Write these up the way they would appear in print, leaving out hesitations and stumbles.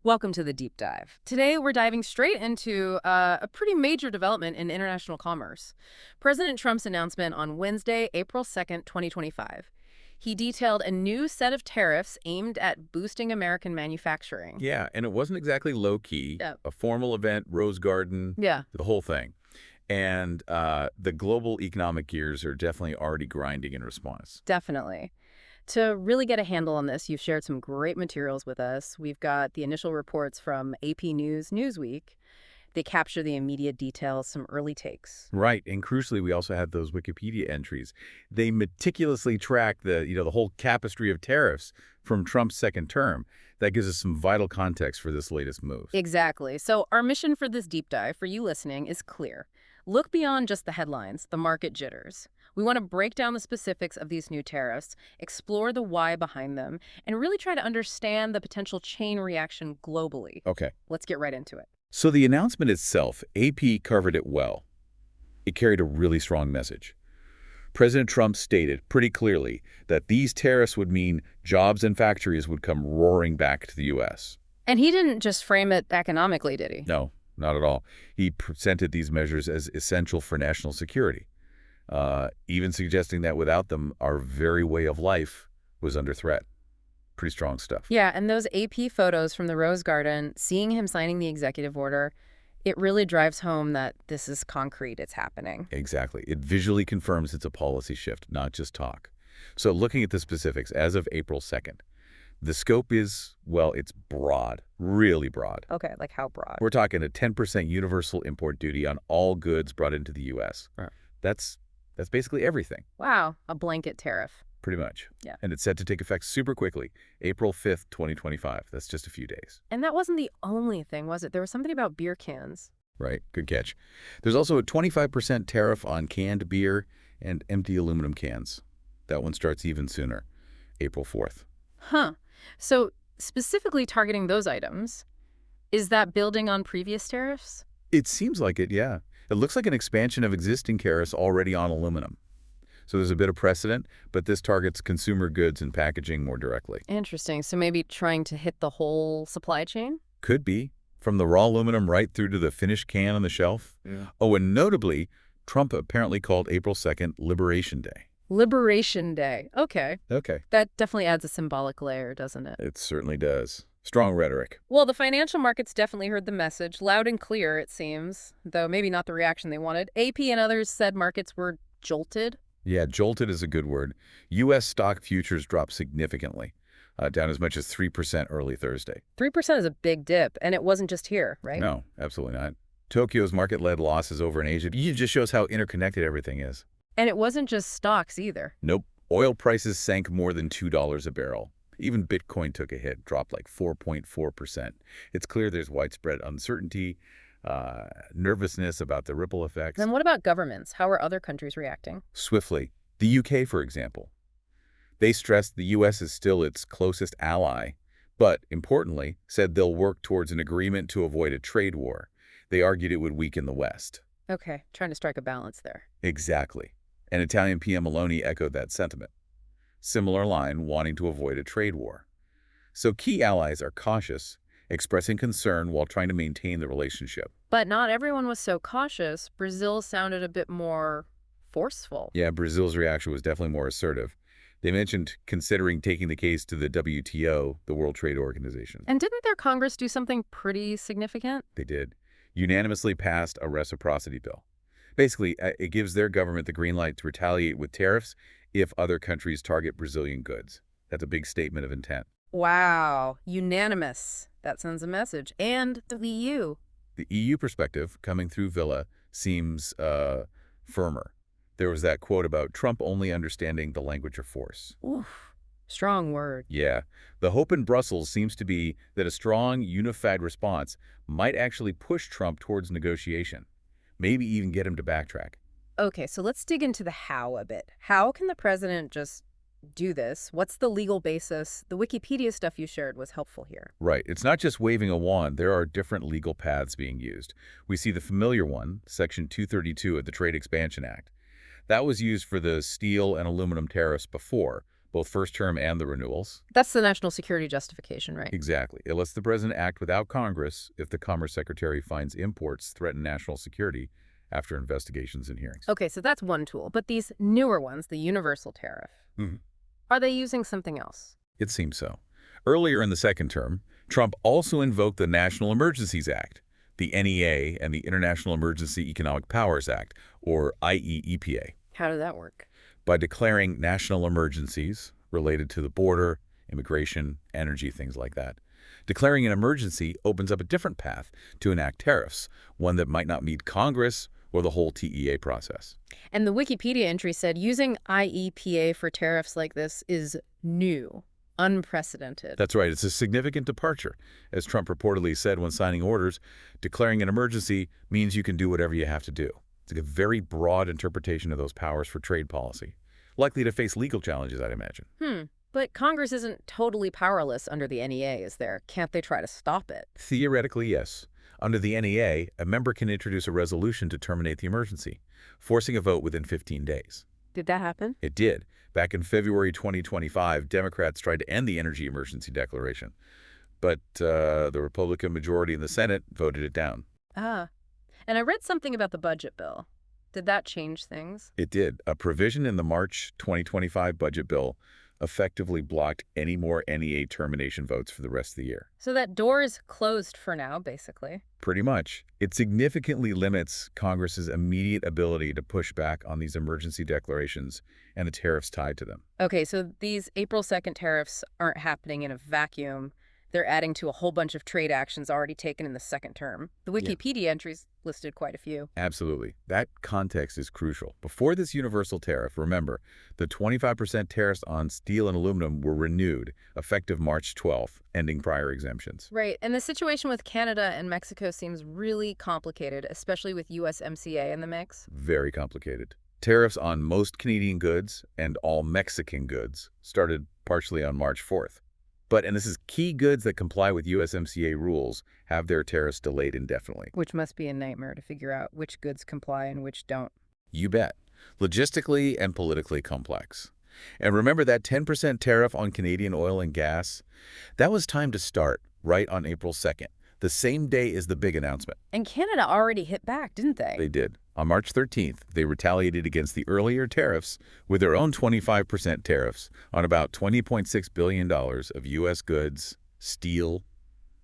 Welcome to the deep dive. Today, we're diving straight into a pretty major development in international commerce. President Trump's announcement on Wednesday, April 2nd, 2025. He detailed a new set of tariffs aimed at boosting American manufacturing. Yeah, and it wasn't exactly low-key. Yeah. A formal event, Rose Garden, Yeah, the whole thing. And the global economic gears are definitely already grinding in response. definitely. To really get a handle on this, you've shared some great materials with us. We've got the initial reports from AP News, Newsweek. They capture the immediate details, some early takes. Right, and crucially, we also had those Wikipedia entries. They meticulously track the whole tapestry of tariffs from Trump's second term. That gives us some vital context for this latest move. Exactly. So our mission for this deep dive, for you listening, is clear. Look beyond just the headlines, the market jitters. We want to break down the specifics of these new tariffs, explore the why behind them, and really try to understand the potential chain reaction globally. Okay. Let's get right into it. So the announcement itself, AP covered it well. It carried a really strong message. President Trump stated pretty clearly that these tariffs would mean jobs and factories would come roaring back to the U.S. And he didn't just frame it economically, did he? No, not at all. He presented these measures as essential for national security, even suggesting that without them, our very way of life was under threat. Pretty strong stuff. Yeah, and those AP photos from the Rose Garden, seeing him signing the executive order, it really drives home that this is concrete, it's happening. Exactly. It visually confirms it's a policy shift, not just talk. So looking at the specifics, as of April 2nd, the scope is, well, it's broad, really broad. Okay, like how broad? We're talking a 10% universal import duty on all goods brought into the U.S. Right. That's basically everything, Wow, a blanket tariff. pretty much. Yeah. And it's set to take effect super quickly, April 5th, 2025. That's just a few days. And that wasn't the only thing, was it? There was something about beer cans. Right, good catch. There's also a 25% tariff on canned beer and empty aluminum cans. That one starts even sooner, April 4th. Huh. So specifically targeting those items, is that building on previous tariffs? It seems like it, yeah. It looks like an expansion of existing tariffs already on aluminum. So there's a bit of precedent, but this targets consumer goods and packaging more directly. Interesting. So maybe trying to hit the whole supply chain? Could be, from the raw aluminum right through to the finished can on the shelf. Yeah. Oh, and notably, Trump apparently called April 2nd Liberation Day. Liberation Day. Okay. Okay. That definitely adds a symbolic layer, doesn't it? It certainly does. Strong rhetoric. Well, the financial markets definitely heard the message, loud and clear, it seems, though maybe not the reaction they wanted. AP and others said markets were jolted. Yeah, jolted is a good word. U.S. stock futures dropped significantly, down as much as 3% early Thursday. 3% is a big dip, and it wasn't just here, right? No, absolutely not. Tokyo's market-led losses over in Asia it just shows how interconnected everything is. And it wasn't just stocks either. Nope. Oil prices sank more than $2 a barrel. Even Bitcoin took a hit, dropped like 4.4%. It's clear there's widespread uncertainty, nervousness about the ripple effects. Then what about governments? How are other countries reacting? Swiftly. The UK, for example. They stressed the U.S. is still its closest ally, but, importantly, said they'll work towards an agreement to avoid a trade war. They argued it would weaken the West. Okay, trying to strike a balance there. Exactly. And Italian PM Meloni echoed that sentiment. Similar line, wanting to avoid a trade war. So key allies are cautious, expressing concern while trying to maintain the relationship. But not everyone was so cautious. Brazil sounded a bit more forceful. Yeah, Brazil's reaction was definitely more assertive. They mentioned considering taking the case to the WTO, the World Trade Organization. And didn't their Congress do something pretty significant? They did. Unanimously passed a reciprocity bill. Basically, it gives their government the green light to retaliate with tariffs if other countries target Brazilian goods. That's a big statement of intent. Wow, unanimous. That sends a message. And the EU. The EU perspective, coming through Villa, seems firmer. There was that quote about Trump only understanding the language of force. Oof, strong word. Yeah. The hope in Brussels seems to be that a strong, unified response might actually push Trump towards negotiation, maybe even get him to backtrack. Okay, so let's dig into the how a bit. How can the president just do this? What's the legal basis? The Wikipedia stuff you shared was helpful here. Right. It's not just waving a wand. There are different legal paths being used. We see the familiar one, Section 232 of the Trade Expansion Act. That was used for the steel and aluminum tariffs before, both first term and the renewals. That's the national security justification, right? Exactly. It lets the president act without Congress if the Commerce Secretary finds imports threaten national security after investigations and hearings. Okay, so that's one tool. But these newer ones, the universal tariff, are they using something else? It seems so. Earlier in the second term, Trump also invoked the National Emergencies Act, the NEA, and the International Emergency Economic Powers Act, or IEEPA, How did that work? by declaring national emergencies related to the border, immigration, energy, things like that. Declaring an emergency opens up a different path to enact tariffs, one that might not meet Congress or the whole TEA process. And the Wikipedia entry said using IEPA for tariffs like this is new, unprecedented. That's right. It's a significant departure. As Trump reportedly said when signing orders, declaring an emergency means you can do whatever you have to do. It's like a very broad interpretation of those powers for trade policy, likely to face legal challenges, I'd imagine. But Congress isn't totally powerless under the NEA, is there? Can't they try to stop it? Theoretically, yes. Under the NEA, a member can introduce a resolution to terminate the emergency, forcing a vote within 15 days. Did that happen? It did. Back in February 2025, Democrats tried to end the energy emergency declaration, but the Republican majority in the Senate voted it down. And I read something about the budget bill. Did that change things? It did. A provision in the March 2025 budget bill effectively blocked any more NEA termination votes for the rest of the year. So that door is closed for now, basically. Pretty much. It significantly limits Congress's immediate ability to push back on these emergency declarations and the tariffs tied to them. Okay, so these April 2nd tariffs aren't happening in a vacuum. They're adding to a whole bunch of trade actions already taken in the second term. The Wikipedia entries listed quite a few. Absolutely. That context is crucial. Before this universal tariff, remember, the 25% tariffs on steel and aluminum were renewed, effective March 12th, ending prior exemptions. Right, and the situation with Canada and Mexico seems really complicated, especially with USMCA in the mix. Very complicated. Tariffs on most Canadian goods and all Mexican goods started partially on March 4th. And this is key goods that comply with USMCA rules have their tariffs delayed indefinitely. Which must be a nightmare to figure out which goods comply and which don't. You bet. Logistically and politically complex. And remember that 10% tariff on Canadian oil and gas? That was timed to start right on April 2nd, the same day as the big announcement. And Canada already hit back, didn't they? They did. On March 13th, they retaliated against the earlier tariffs with their own 25% tariffs on about $20.6 billion of U.S. goods, steel,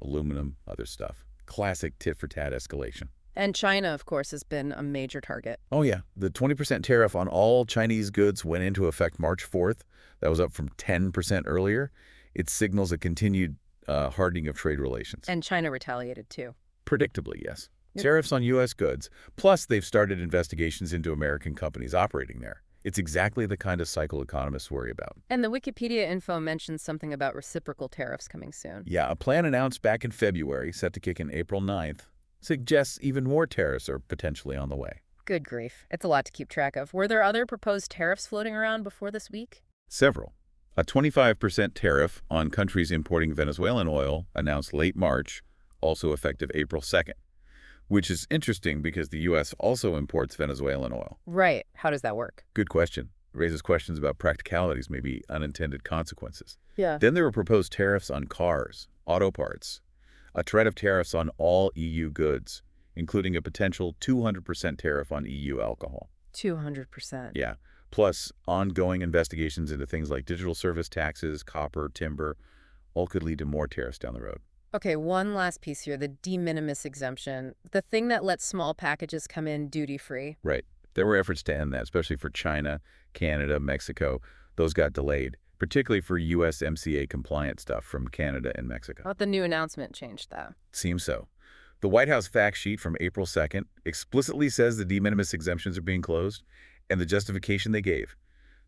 aluminum, other stuff. Classic tit-for-tat escalation. And China, of course, has been a major target. Oh, yeah. The 20% tariff on all Chinese goods went into effect March 4th. That was up from 10% earlier. It signals a continued hardening of trade relations. And China retaliated, too. Predictably, yes. Tariffs on U.S. goods, plus they've started investigations into American companies operating there. It's exactly the kind of cycle economists worry about. And the Wikipedia info mentions something about reciprocal tariffs coming soon. Yeah, a plan announced back in February, set to kick in April 9th, suggests even more tariffs are potentially on the way. Good grief. It's a lot to keep track of. Were there other proposed tariffs floating around before this week? Several. A 25% tariff on countries importing Venezuelan oil, announced late March, also effective April 2nd. Which is interesting because the U.S. also imports Venezuelan oil. Right. How does that work? Good question. It raises questions about practicalities, maybe unintended consequences. Yeah. Then there were proposed tariffs on cars, auto parts, a threat of tariffs on all EU goods, including a potential 200% tariff on EU alcohol. 200%. Yeah. Plus ongoing investigations into things like digital service taxes, copper, timber, all could lead to more tariffs down the road. Okay, one last piece here, the de minimis exemption, the thing that lets small packages come in duty-free. Right. There were efforts to end that, especially for China, Canada, Mexico. Those got delayed, particularly for USMCA-compliant stuff from Canada and Mexico. But the new announcement changed that. Seems so. The White House fact sheet from April 2nd explicitly says the de minimis exemptions are being closed, and the justification they gave: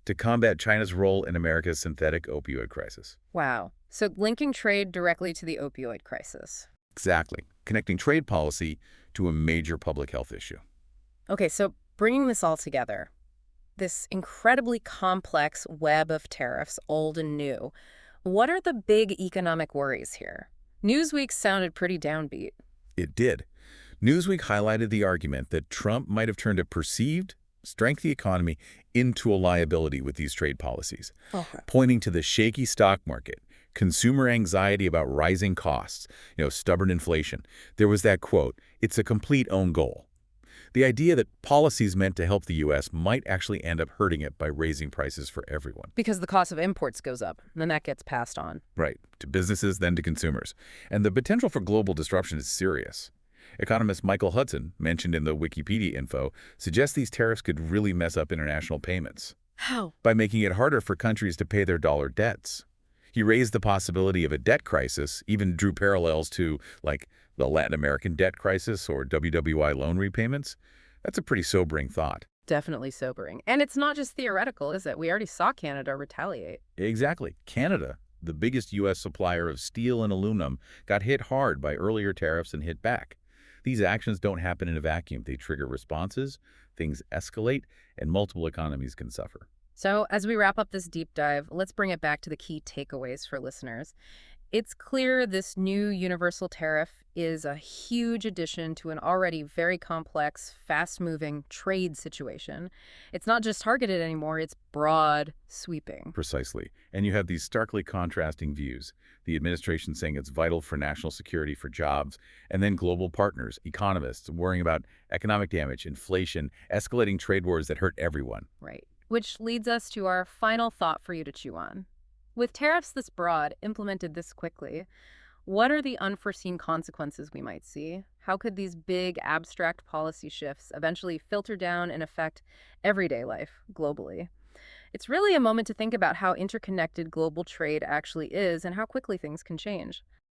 to combat China's role in America's synthetic opioid crisis. Wow. So linking trade directly to the opioid crisis. Exactly. Connecting trade policy to a major public health issue. Okay, so bringing this all together, this incredibly complex web of tariffs, old and new, what are the big economic worries here? Newsweek sounded pretty downbeat. It did. Newsweek highlighted the argument that Trump might have turned a perceived strengthen the economy into a liability with these trade policies, Okay. pointing to the shaky stock market, consumer anxiety about rising costs, stubborn inflation. There was that quote, "It's a complete own goal." The idea that policies meant to help the U.S. might actually end up hurting it by raising prices for everyone. Because the cost of imports goes up, and then that gets passed on. Right, to businesses, then to consumers. And the potential for global disruption is serious. Economist Michael Hudson, mentioned in the Wikipedia info, suggests these tariffs could really mess up international payments How? by making it harder for countries to pay their dollar debts. He raised the possibility of a debt crisis, even drew parallels to, like, the Latin American debt crisis or WWI loan repayments. That's a pretty sobering thought. Definitely sobering. And it's not just theoretical, is it? We already saw Canada retaliate. Exactly. Canada, the biggest U.S. supplier of steel and aluminum, got hit hard by earlier tariffs and hit back. These actions don't happen in a vacuum. They trigger responses, things escalate, and multiple economies can suffer. So, as we wrap up this deep dive, let's bring it back to the key takeaways for listeners. It's clear this new universal tariff is a huge addition to an already very complex, fast-moving trade situation. It's not just targeted anymore, it's broad, sweeping. Precisely. And you have these starkly contrasting views. The administration saying it's vital for national security, for jobs, and then global partners, economists, worrying about economic damage, inflation, escalating trade wars that hurt everyone. Right. Which leads us to our final thought for you to chew on. With tariffs this broad, implemented this quickly, what are the unforeseen consequences we might see? How could these big, abstract policy shifts eventually filter down and affect everyday life globally? It's really a moment to think about how interconnected global trade actually is and how quickly things can change.